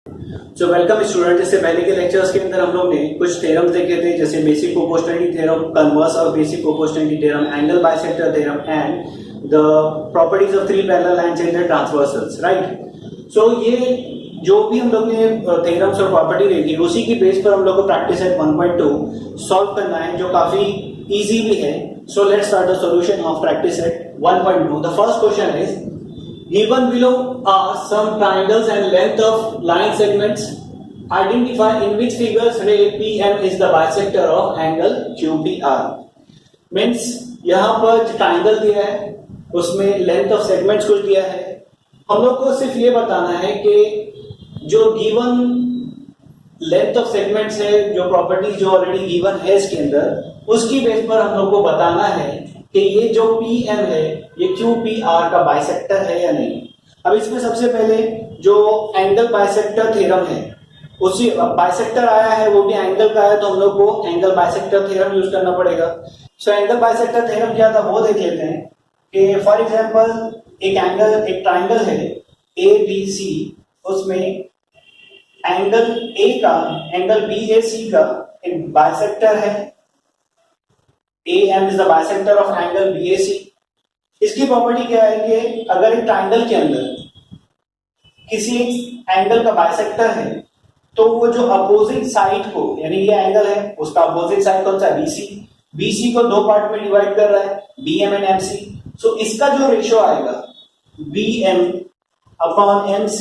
So welcome student. इससे पहले के लेक्चर्स के अंदर हम लोग ने कुछ थ्योरम्स देखे थे, जैसे basic proportionality theorem, converse of basic proportionality theorem, angle bisector theorem and the properties of three parallel lines in the transversals, right. So ये जो भी हम लोग ने थ्योरम्स और प्रॉपर्टी देखी, उसी की बेस पर हम लोग को प्रैक्टिस सेट 1.2 सॉल्व करना है, जो काफी इजी भी है। So let's start the solution of practice set 1.2। The first question is given below are some triangles and length of line segments. Identify in which figures ray PM is the bisector of angle QPR. Means यहाँ पर जो triangle दिया है उसमें length of segments कुछ दिया है। हम लोग को सिर्फ ये बताना है कि जो given length of segments है, जो property जो already given है इसके अंदर, उसकी बेस पर हम लोग को बताना है कि ये जो PM है ये QPR का बाइसेक्टर है या नहीं। अब इसमें सबसे पहले जो एंगल बाइसेक्टर थ्योरम है, उसी बाइसेक्टर आया है वो भी एंगल का है, तो हम लोग को एंगल बाइसेक्टर थ्योरम यूज करना पड़ेगा। सो एंगल बाइसेक्टर थ्योरम क्या था वो देख लेते हैं कि फॉर एग्जांपल एक ट्राइंगल है ABC, उसमें एंगल A का एंगल BAC का एक बाइसेक्टर है। AM is the bisector of angle BAC। इसकी प्रॉपर्टी क्या है कि अगर एक ट्राइंगल के अंदर किसी एंगल का बाइसेक्टर है तो वो जो अपोजिट साइड को, यानी ये एंगल है उसका अपोजिट साइड कौन सा है, BC को दो पार्ट में डिवाइड कर रहा है, BM एंड MC। सो इसका जो रेशियो आएगा BM upon MC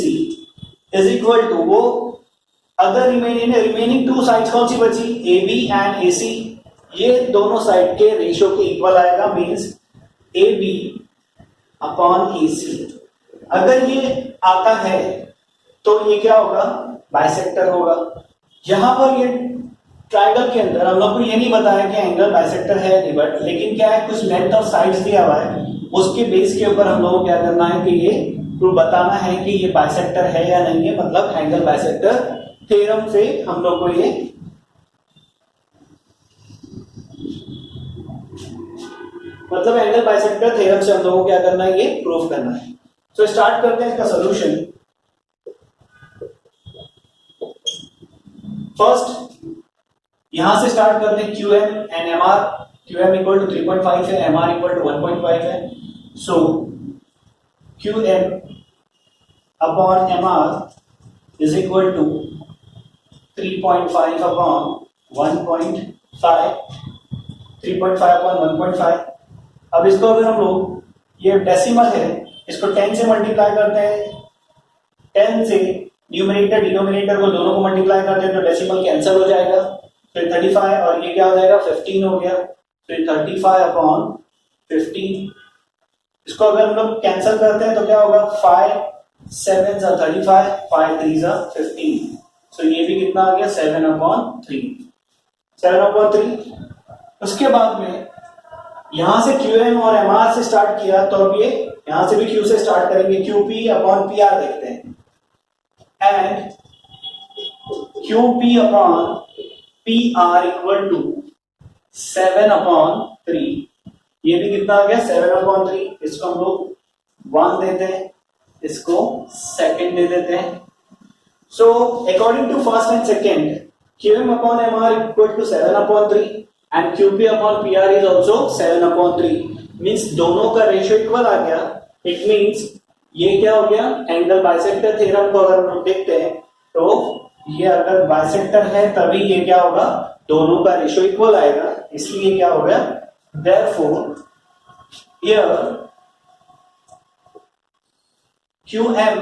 is equal to, वो अगर रिमेनिंग टू साइड्स कौन सी बची, AB एंड AC, ये दोनों साइड के रेशियो के इक्वल आएगा। Means AB upon AC। अगर ये आता है तो ये क्या होगा, बाइसेक्टर होगा। यहां पर ये ट्राइंगल के अंदर हम लोग को ये नहीं बताया कि एंगल बाइसेक्टर है नहीं, बट लेकिन क्या है, कुछ लेंथ ऑफ साइड्स दिया हुआ है, उसके बेस के ऊपर हम लोग को क्या करना है कि ये बताना है कि ये बाइसेक्टर है या नहीं है। मतलब एंगल बाइसेक्टर थ्योरम से हम लोग को ये एंगल बाइसेक्टर थ्योरम से हम लोगों को क्या करना है, ये प्रूव करना है। सो स्टार्ट करते हैं इसका सॉल्यूशन। फर्स्ट यहां से स्टार्ट करते हैं QM and MR। QM equal to 3.5 है, MR इक्वल टू 1.5 है। So QM upon MR is equal to 3.5 upon 1.5, 3.5 upon 1.5। अब इसको अगर हम लोग, ये डेसिमल है, इसको 10 से मल्टीप्लाई करते हैं, 10 से न्यूमरेटर डिनोमिनेटर को दोनों को मल्टीप्लाई करते हैं तो डेसिमल कैंसिल हो जाएगा। फिर 35 और ये क्या हो जाएगा, 15 हो गया। फिर 35 अपॉन 15, इसको अगर हम लोग कैंसिल करते हैं तो क्या होगा, 5 7 35, 5 3 15। सो ये भी कितना आ गया, 7 अपॉन 3, 7 अपॉन 3। उसके बाद में यहां से QM और MR से स्टार्ट किया, तो अब ये यहां से भी Q से स्टार्ट करेंगे, QP अपॉन PR देखते हैं, and QP upon PR equal to 7 upon 3। ये भी कितना आ गया, 7 अपॉन 3। इसको हम लोग 1 देते हैं, इसको सेकंड दे देते हैं। So according to first and second, QM upon MR equal to 7 upon 3 and QP upon PR is also 7 upon 3। Means दोनों का रेशियो इक्वल आ गया। इट मीन्स ये क्या हो गया, एंगल बाइसेक्टर थ्योरम को अगर हम देखते हैं तो ये अगर बाइसेक्टर है तभी ये क्या होगा, दोनों का रेशियो इक्वल आएगा, इसलिए क्या हो गया, therefore here QM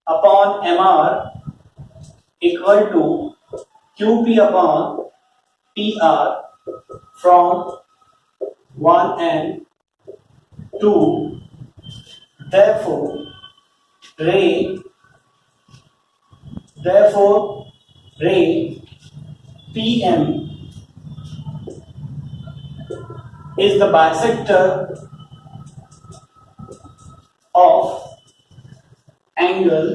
upon MR equal to QP upon PR from 1 and 2, therefore ray PM is the bisector of angle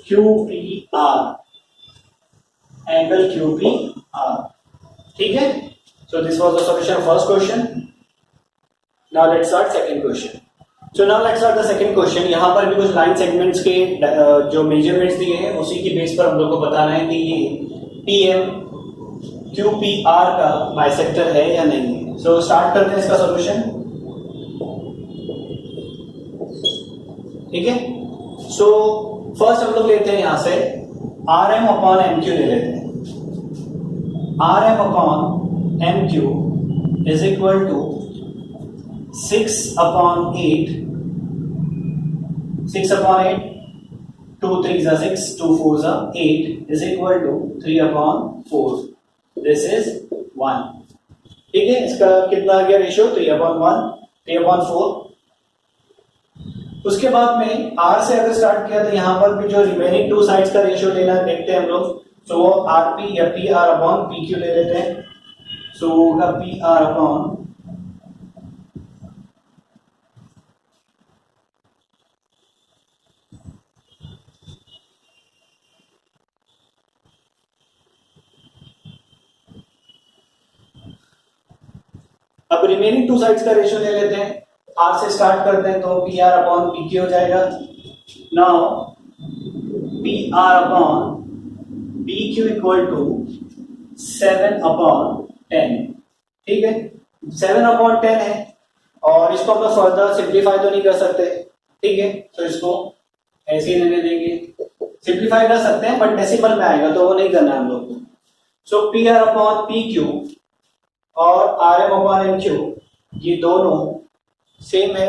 QPR, ठीक है। So this was the solution of first question. Now let's start second question. So now let's start the second question. यहाँ पर भी कुछ line segments के जो measurements दिए हैं उसी की बेस पर हम लोग को बताना है कि ये पीएम क्यूपीआर का बाइसेक्टर है या नहीं है। सो स्टार्ट करते हैं इसका सॉल्यूशन। ठीक है, सो फर्स्ट हम लोग लेते हैं यहां से R M upon M Q ले लेते हैं। R M upon M Q is equal to 6 upon 8, 6 upon 8, 2 3s are 6, 2 4s are 8 is equal to 3 upon 4. This is 1. ठीक है, इसका कितना आ गया रेशियो? 3 upon 1, 3 upon 4. उसके बाद में R से अगर स्टार्ट किया तो यहां पर भी जो रिमेनिंग टू साइड्स का रेशियो लेना देखते हैं हम लोग। सो वो RP या PR अपॉन PQ ले लेते हैं। सो होगा PR अपॉन अब रिमेनिंग टू साइड्स का रेशियो ले लेते हैं। आर से स्टार्ट करते हैं तो P R upon P Q हो जाएगा। Now P R upon P Q equal to 7 upon 10। ठीक है, 7 अपॉन 10 है और इसको हम लोग फर्दर सिंप्लीफाई तो नहीं कर सकते। ठीक है, तो इसको ऐसे ही रहने देंगे। सिंप्लीफाई कर सकते हैं बट डेसिमल में आएगा तो वो नहीं करना है हम लोग को। So P R upon P Q और R M upon M Q ये दोनों सेम है,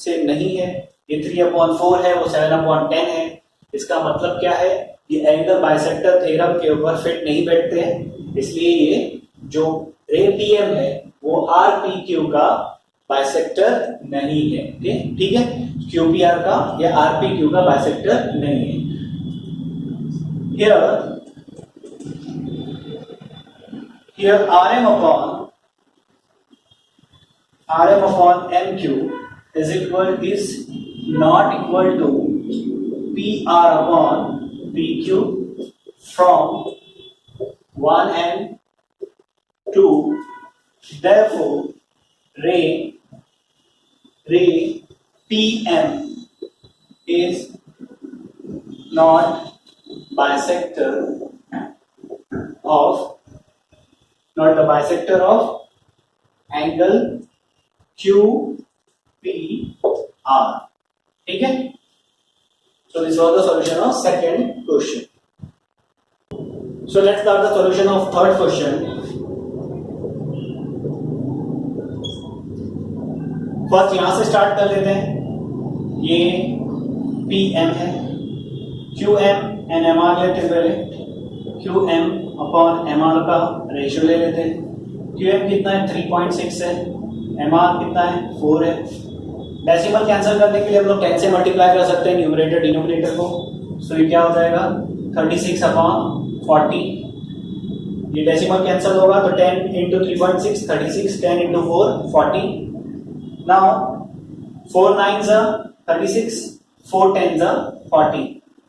सेम नहीं है। ये 3 अपॉन 4 है, वो 7 अपॉन 10 है। इसका मतलब क्या है? ये एंगल बाइसेक्टर थ्योरम के ऊपर फिट नहीं बैठते हैं, इसलिए ये जो रे पीएम है वो आर पी क्यू का बाइसेक्टर नहीं है। ठीक है, क्यू पी आर का या आर पी क्यू का बाइसेक्टर नहीं है। Here RM upon MQ is not equal to PR upon PQ from 1 and 2. Therefore, ray PM is not bisector of not the bisector of angle QPR. ठीक है, so this was the solution of second question. So let's start the solution of third question. First यहां से start कर लेते हैं। ये PM है, QM and MR लेते हैं पहले। QM अपॉन MR का रेशियो ले लेते हैं। QM कितना है? 3.6 है। MR कितना है? 4 है। डेसिमल कैंसिल करने के लिए हम लोग 10 से मल्टीप्लाई कर सकते हैं न्यूमरेटर डिनोमिनेटर को। सो ये क्या हो जाएगा? 36 अपॉन 40। ये डेसिमल कैंसिल होगा तो 10 into 3.6 36, 10 into 4 40। Now 4 9s are 36, 4 10s are 40।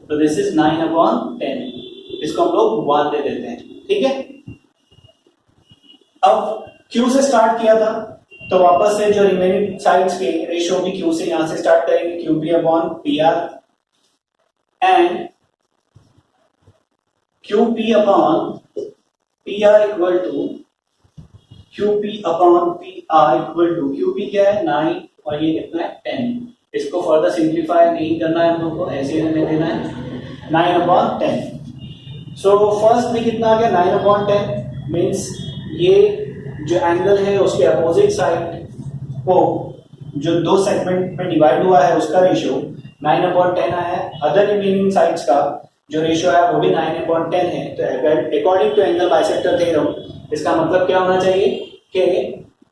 तो दिस इज 9 अपॉन 10। इसको हम लोग 1 दे देते हैं। ठीक है, अब Q से स्टार्ट किया था तो वापस से जो रिमेनिंग साइड्स के रेशियो भी Q से यहां से स्टार्ट करेंगे। QP upon PR and QP upon PR equal to QP upon PR equal to QP क्या है? 9 और ये कितना है? 10। इसको फर्दर सिंप्लीफाई नहीं करना है हम लोग को, ऐसे ही रहने देना है। 9 अपॉन 10। सो फर्स्ट में कितना आ गया? 9 अपॉन 10 मीन्स ये जो एंगल है उसके अपोजिट साइड को जो दो सेगमेंट में डिवाइड हुआ है उसका रेशियो 9 अपॉन 10 आया है। अदर रिमेनिंग साइड्स का जो रेशियो है वो भी 9 अपॉन 10 है। तो according to angle bisector theorem इसका मतलब क्या होना चाहिए कि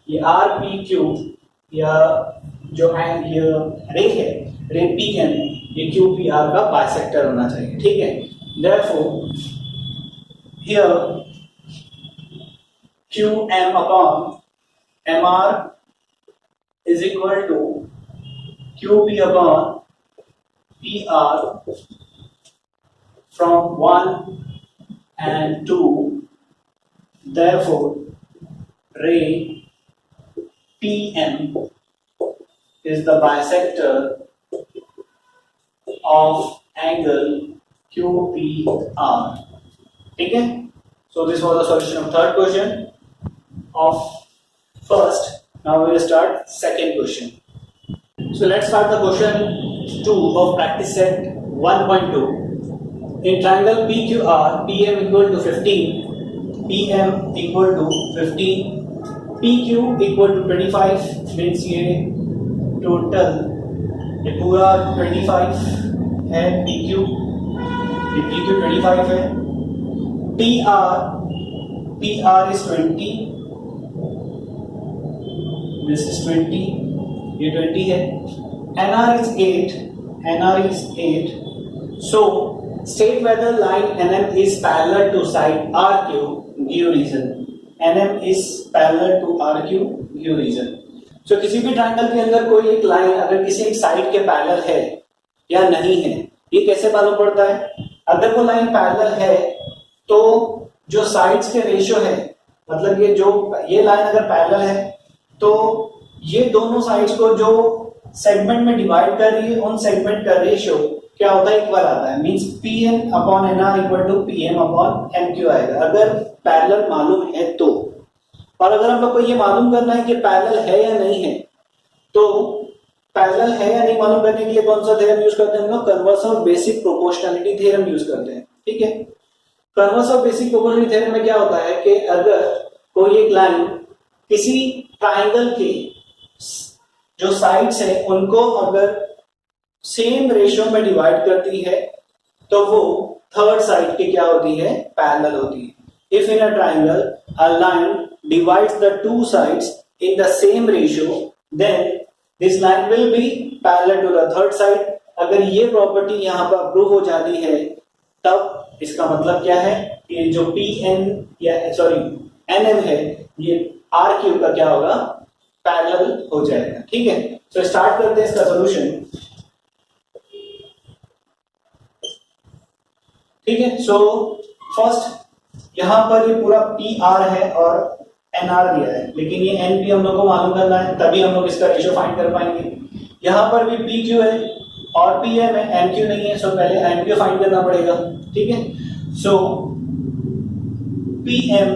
ये आर पी क्यू या जो ये रे है, रे पी एम, ये क्यू पी आर का बाइसेक्टर होना चाहिए। ठीक है, therefore here QM upon MR is equal to QP upon PR from 1 and 2. Therefore, ray PM is the bisector of angle QPR. Okay? So this was the solution of third question of first. Now we will start second question. So let's start the question 2 of practice set 1.2. In triangle PQR, PM equal to 15, PM equal to 15, PQ equal to 25, means ये total ये पूरा 25 है, PQ 25 है, PR is 20, this is 20, ये 20 है, NR is 8, so state whether line NM is parallel to side RQ, give reason. NM is parallel to RQ, give reason. So किसी भी triangle के अंदर कोई एक लाइन अगर किसी एक साइड के पैरेलल है या नहीं है, ये कैसे मालूम पड़ता है? अगर वो लाइन पैरेलल है तो जो साइड्स के रेशियो है, मतलब ये लाइन अगर पैरेलल है तो ये दोनों साइड्स को जो सेगमेंट में डिवाइड कर रही है उन सेगमेंट का रेशियो क्या होता है? इक्वल आता है, means Pn upon NR equal to PM upon MQ आएगा अगर पैरेलल मालूम है तो। और अगर हम लोग को ये मालूम करना है कि पैरेलल है या नहीं है, तो पैरेलल है या नहीं मालूम करने के लिए कौन सा थ्योरम यूज करते हैं हम लोग? Converse of basic proportionality theorem use करते हैं। ठीक है, converse of basic proportionality theorem में क्या होता है कि अगर कोई एक लाइन किसी ट्रायंगल के जो साइड्स हैं उनको अगर सेम रेशियो में डिवाइड करती है तो वो थर्ड साइड की क्या होती है? पैरेलल होती है। If in a triangle a line divides the two sides in the same ratio, then this line will be parallel to the third side. अगर ये प्रॉपर्टी यहाँ पर प्रूव हो जाती है तब इसका मतलब क्या है? ये जो PN या NM है ये RQ का क्या होगा? पैरेलल हो जाएगा। ठीक है, सो स्टार्ट करते हैं इसका सॉल्यूशन। ठीक है, सो फर्स्ट यहाँ पर ये पूरा PR है और NR दिया है, लेकिन ये NP हम लोग को मालूम करना है, तभी हम लोग इसका रेशियो फाइंड कर पाएंगे। यहाँ पर भी PQ है और PM है, MQ नहीं है, सो पहले MQ फाइंड करना पड़ेगा। ठीक है, सो PR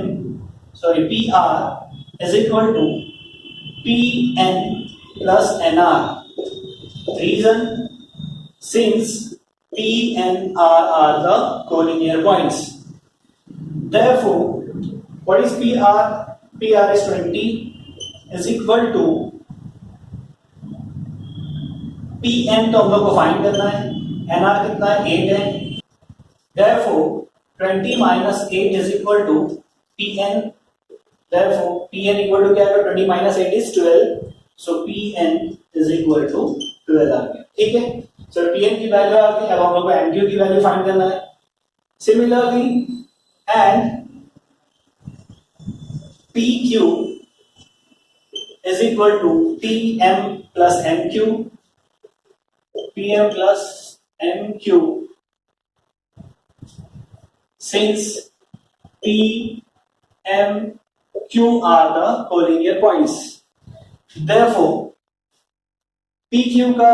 is equal to PN plus NR. Reason, since P and R are the collinear points. Therefore, what is PR? PR is 20 is equal to PN तो हम लोग को फाइंड करना है, NR कितना है? 8 है। Therefore, 20 minus 8 is equal to PN. Therefore, PN equal to क्या है? 20 minus 8 is 12. So PN is equal to 12 आ गया। ठीक है, सो Pn की वैल्यू आ गई। अब हम लोग को MQ की वैल्यू फाइंड करना है। Similarly and PQ is equal to PM plus MQ. PM plus MQ, since P, M, Q are the collinear points. Therefore, PQ का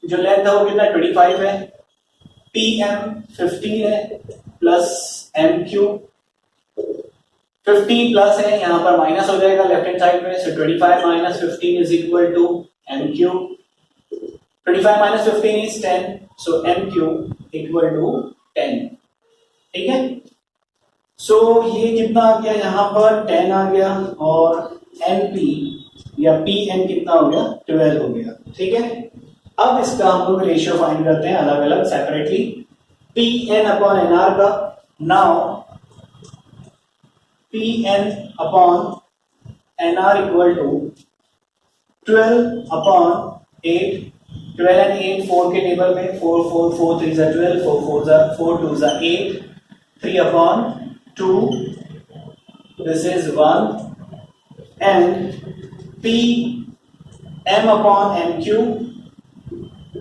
जो लेंथ है वो कितना? 25 है, PM 15 है प्लस MQ 15 प्लस है, यहाँ पर माइनस हो जाएगा लेफ्ट हैंड साइड में, so 25 minus 15 is equal to MQ। 25 minus 15 is 10, so MQ equal to 10। ठीक है, सो ये कितना आ गया? यहाँ पर 10 आ गया और NP या PN कितना हो गया? 12 हो गया। ठीक है, अब इसका हम लोग रेशियो फाइंड करते हैं अलग अलग सेपरेटली। PN अपॉन NR का, now PN upon NR equal to 12 upon 8, 12 and 8 4 के टेबल में, 4 4 4 3 जा 12, 4 4 जा 4 2 जा 8, 3 upon 2, this is 1, and PM upon MQ,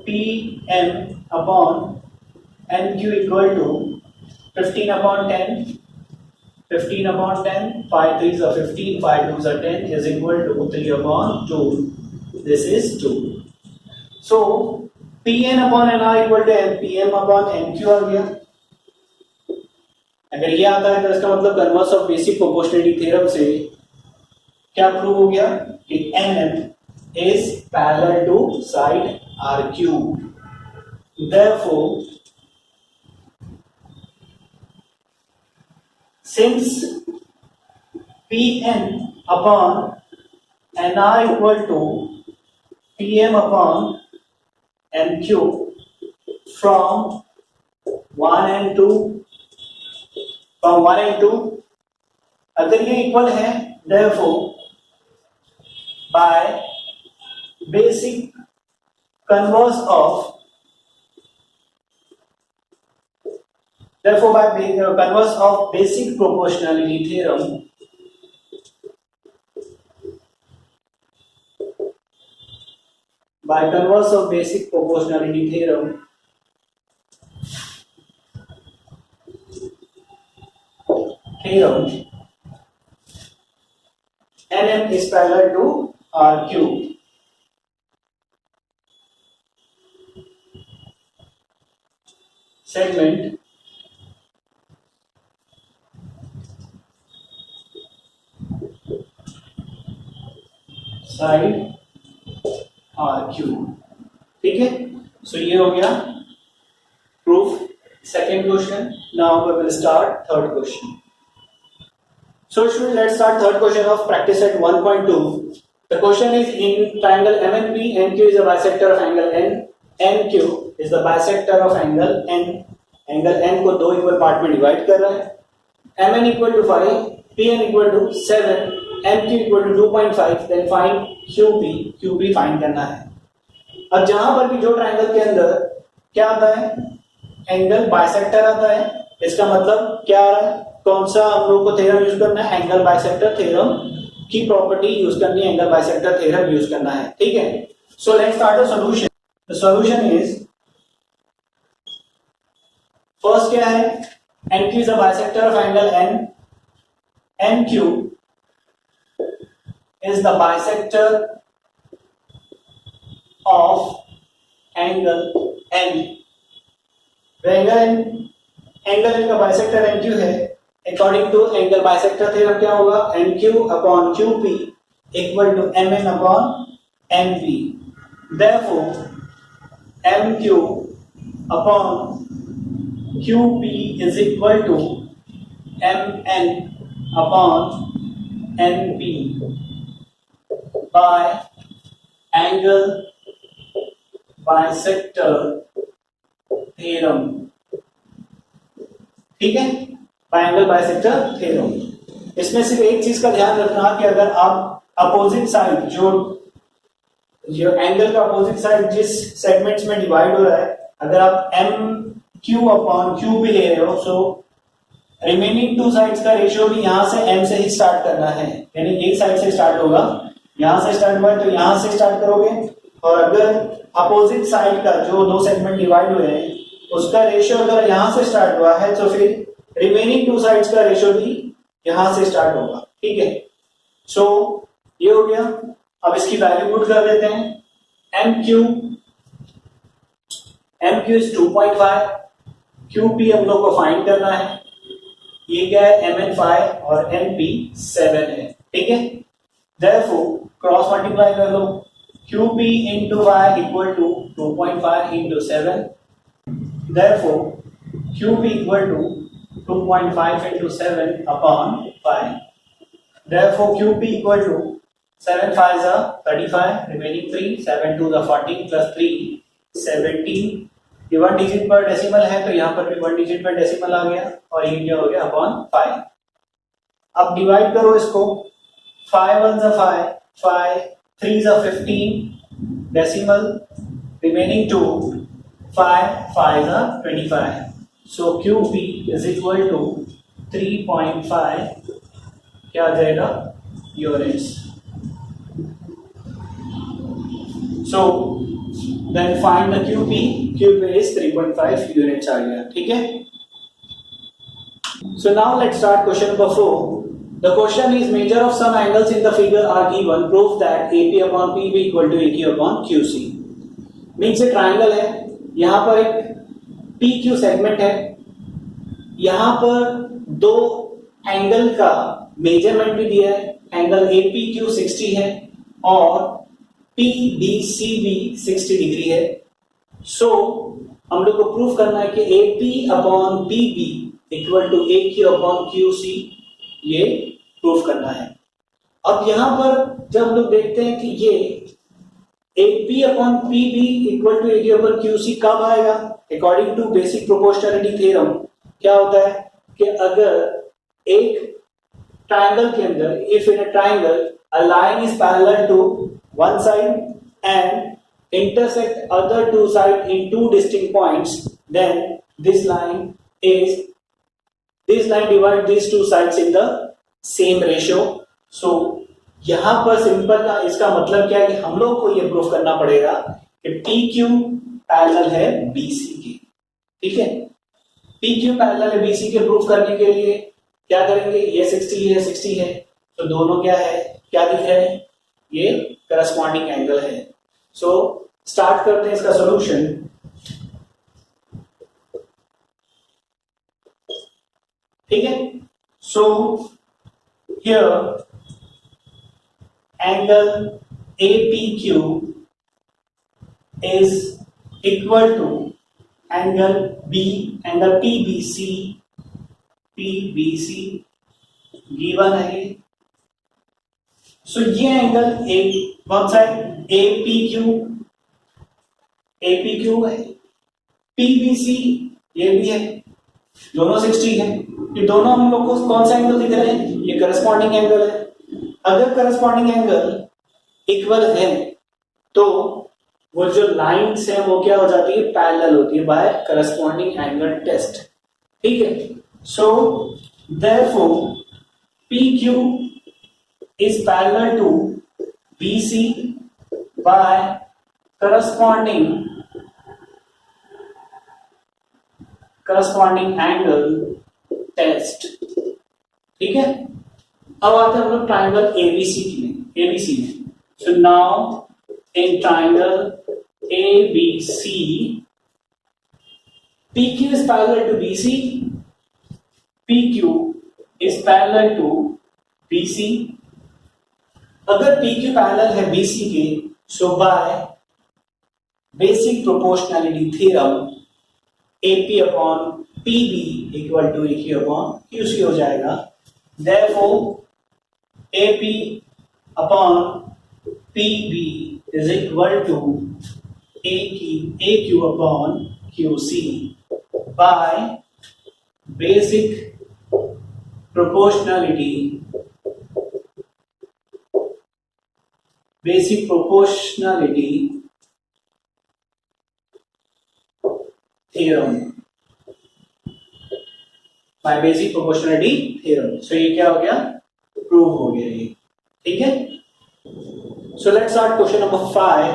PM upon MQ equal to 15 upon 10, 15 upon 10, 5 3s are 15, 5 2s are 10 is equal to 3 upon 2, this is 2. So Pn upon Nr equal to Pm upon Nq आ गया. अगर ये आता है तो इसका मतलब converse of basic proportionality theorem से क्या प्रूव हो गया कि Nm is parallel to side RQ. Therefore, since Pn upon Nr equal to Pm upon Nq from 1 and 2, अगर ये इक्वल है, therefore by basic converse of basic proportionality theorem, Nm is parallel to RQ. Segment side RQ. ठीक है, so ये हो गया proof second question. Now we will start third question. So let's start third question of practice set 1.2. The question is in triangle MNP, NQ is a bisector of angle N. NQ is the bisector of angle N. Angle N को दो equal part में divide कर रहा है. MN equal to 5, PN equal to 7, NQ equal to 2.5. Then find QP. QP find करना है. अब जहां पर भी जो ट्राइंगल के अंदर क्या आता है, एंगल बाइसेक्टर आता है, इसका मतलब क्या आ रहा है, कौन सा हम लोग को थ्योरम यूज करना है, एंगल बाइसेक्टर थ्योरम की प्रॉपर्टी यूज करनी है, एंगल बाइसेक्टर थ्योरम यूज करना है. ठीक है, so let's start the solution. The solution is, first क्या है, NQ is a bisector of angle N. NQ is the bisector of angle N. Angle N का bisector NQ है. According to angle bisector theorem क्या होगा, NQ upon QP equal to MN upon NP. Therefore, MQ upon QP is equal to MN upon NP by angle bisector theorem. ठीक है, angle bisector theorem. इसमें सिर्फ एक चीज का ध्यान रखना कि अगर आप अपोजिट साइड, जो एंगल का अपोजिट साइड जिस सेगमेंट्स में डिवाइड हो रहा है, अगर आप MQ अपॉन QP ले रहे हो, सो रिमेनिंग टू साइड्स का रेशियो भी यहां से M से ही स्टार्ट करना है. यानी एक साइड से स्टार्ट होगा, यहां से स्टार्ट हुआ है तो यहां से स्टार्ट करोगे, और अगर अपोजिट साइड का जो दो सेगमेंट डिवाइड हुए हैं उसका रेशियो अगर यहां से स्टार्ट हुआ है तो फिर रिमेनिंग टू साइड्स का रेशियो भी यहां से स्टार्ट होगा. ठीक है, सो ये हो गया. अब इसकी वैल्यू पुट कर देते हैं. MQ इज 2.5, QP हम लोग को फाइंड करना है. ये क्या है, MN 5 और NP 7 है. ठीक है, therefore क्रॉस मल्टीप्लाई कर लो. QP into 5 equal to 2.5 into 7. Therefore QP equal to 2.5 into 7 upon 5. Therefore QP equal to 7 5s are 35, remaining 3, 7 2s are 14 plus 3 17. ये 1 डिजिट पर डेसिमल है तो यहाँ पर भी 1 डिजिट पर डेसिमल आ गया, और ये क्या हो गया, अपॉन 5. अब डिवाइड करो इसको. 5 1s are 5, 5 3s are 15 decimal, remaining 2, 5 5s are 25. So QP is equal to 3.5 क्या आ जाएगा, units. So then find the QP. QP is 3.5 units आ गया. ठीक है, so now let's start question number 4. The question is measure of some angles in the figure are given. Prove that AP upon PB equal to AQ upon QC. Means ये triangle है, यहाँ पर एक PQ segment है, यहाँ पर दो angle का मेजरमेंट भी दिया है, एंगल APQ 60 है और PBCB 60 डिग्री है. सो हम लोग को प्रूफ करना है कि AP upon PB equal to AQ upon QC, ये प्रूफ करना है. अब यहां पर जब हम लोग देखते हैं कि ये AP upon PB equal to AQ upon QC कब आएगा, according to basic proportionality theorem क्या होता है कि अगर एक ट्राइंगल के अंदर, if in a triangle a line is parallel to one side and intersect other two sides in two distinct points, then this line divide these two sides in the same ratio. So यहां पर simple का इसका मतलब क्या है कि हम लोग को ये प्रूफ करना पड़ेगा कि PQ पैरेलल है BC के. ठीक है, PQ पैरेलल है BC के प्रूफ करने के लिए क्या करेंगे, ये 60 है तो दोनों क्या है, क्या दिख रहे हैं, ये करस्पॉन्डिंग एंगल है. सो स्टार्ट करते हैं इसका सॉल्यूशन. ठीक है, so here angle APQ is equal to angle PBC given है. सो ये एंगल कौन सा है, APQ है, PBC ये भी है, दोनों 60 है. ये दोनों हम लोग को कौन सा एंगल दिख रहे हैं, ये करस्पॉन्डिंग एंगल है. अगर करस्पॉन्डिंग एंगल इक्वल है तो वो जो लाइंस है वो क्या हो जाती है, पैरेलल होती है बाय करस्पॉन्डिंग एंगल टेस्ट. ठीक है, so therefore PQ is parallel to BC by corresponding angle test. ठीक है, अब आते हैं हम लोग ट्राइंगल ABC में. So now in triangle ABC PQ is parallel to BC, PQ is parallel to BC. अगर PQ पैरेलल है BC के, so by basic proportionality theorem AP upon PB equal to AQ upon QC हो जाएगा. Therefore AP upon PB is equal to AQ upon QC by basic proportionality theorem by basic proportionality theorem. So ये क्या हो गया, prove हो गया ये. ठीक है, so let's start question number 5.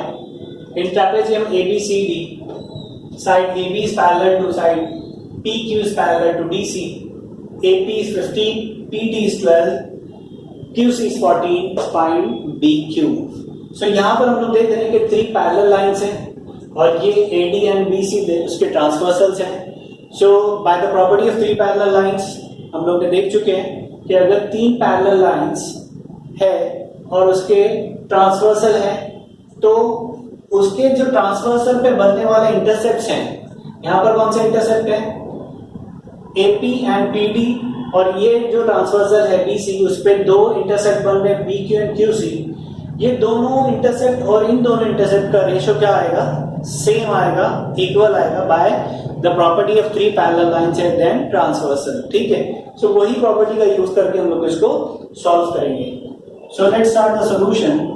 In trapezium ABCD, side AB is parallel to side PQ is parallel to DC, AP is 15, PT is 12, QC is 14, find BQ. So यहाँ पर हम लोग देख रहे हैं कि 3 पैरेलल लाइंस हैं और ये AD एंड BC उसके ट्रांसवर्सल्स हैं. So by the property of 3 parallel lines हम लोग ने देख चुके हैं कि अगर 3 पैरेलल लाइंस है और उसके ट्रांसवर्सल है तो उसके जो ट्रांसवर्सल पे बनने वाले इंटरसेप्ट्स हैं, यहाँ पर कौन सा इंटरसेप्ट है, AP एंड PD, और ये जो ट्रांसवर्सल है BC उस पे 2 इंटरसेप्ट बन रहे हैं PQ एंड QC. ये दोनों इंटरसेप्ट और इन दोनों इंटरसेप्ट का रेशियो क्या आएगा, सेम आएगा, इक्वल आएगा by the property of 3 parallel lines and then transversal. ठीक है, सो वही प्रॉपर्टी का यूज करके हम लोग इसको सॉल्व करेंगे. So let's start the solution.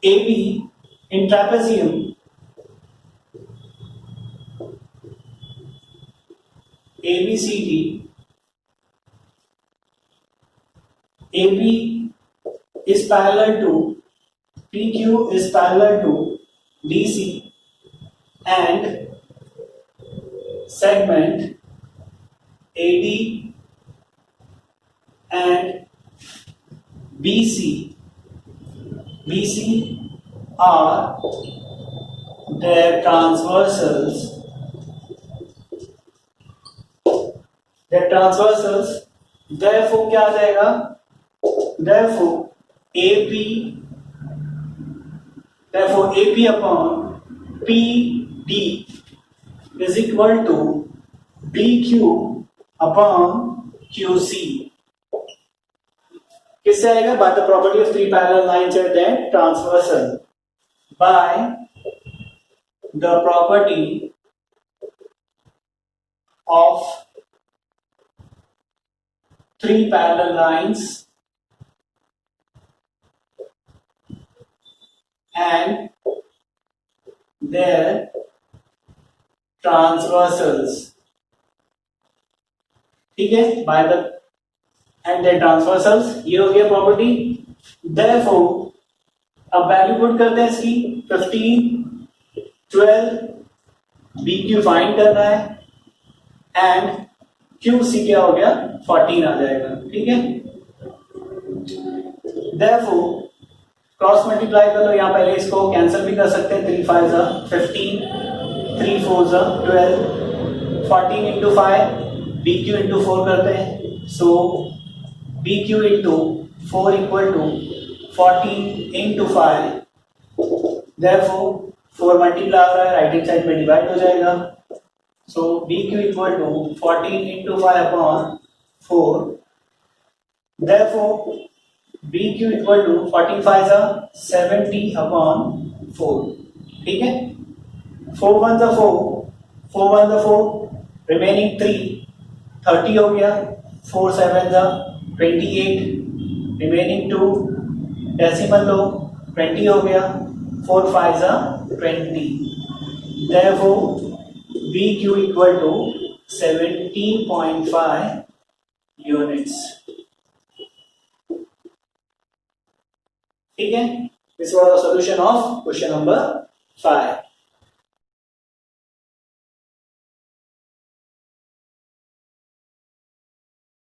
AB in trapezium ABCD, AB is parallel to PQ is parallel to DC and segment AD and BC are their transversals. Therefore क्या आ जाएगा? Therefore AP upon PD is equal to BQ upon QC. किससे आएगा? By the property of three parallel lines at their transversal. By the property of three parallel lines and their transversals. ठीक है, by the and their transversals, ये हो गया property. Therefore अब value put करते हैं इसकी 15, 12, BQ फाइंड करना है एंड QC क्या हो गया? 14 आ जाएगा. ठीक है, Therefore क्रॉस मल्टीप्लाई कर लो. यहाँ पहले इसको कैंसिल भी कर सकते हैं. 3 5 15, 3 4 12, 14 इंटू 5, BQ इंटू 4 करते हैं. So BQ into 4 equal to 14 into 5. Therefore 4 multiply हो रहा है, राइट हैंड साइड में डिवाइड हो जाएगा. So BQ equal to 14 into 5 upon 4. Therefore BQ equal to 14 5 70 upon 4. ठीक है, 4 1 4, 4 1 4, रिमेनिंग 3, 30 हो गया. 4 7 28, रिमेनिंग 2, डेसिमल लो, 20 हो गया. 4 5 20. Therefore BQ equal to 17.5 units. ठीक है, this was the solution of question number 5.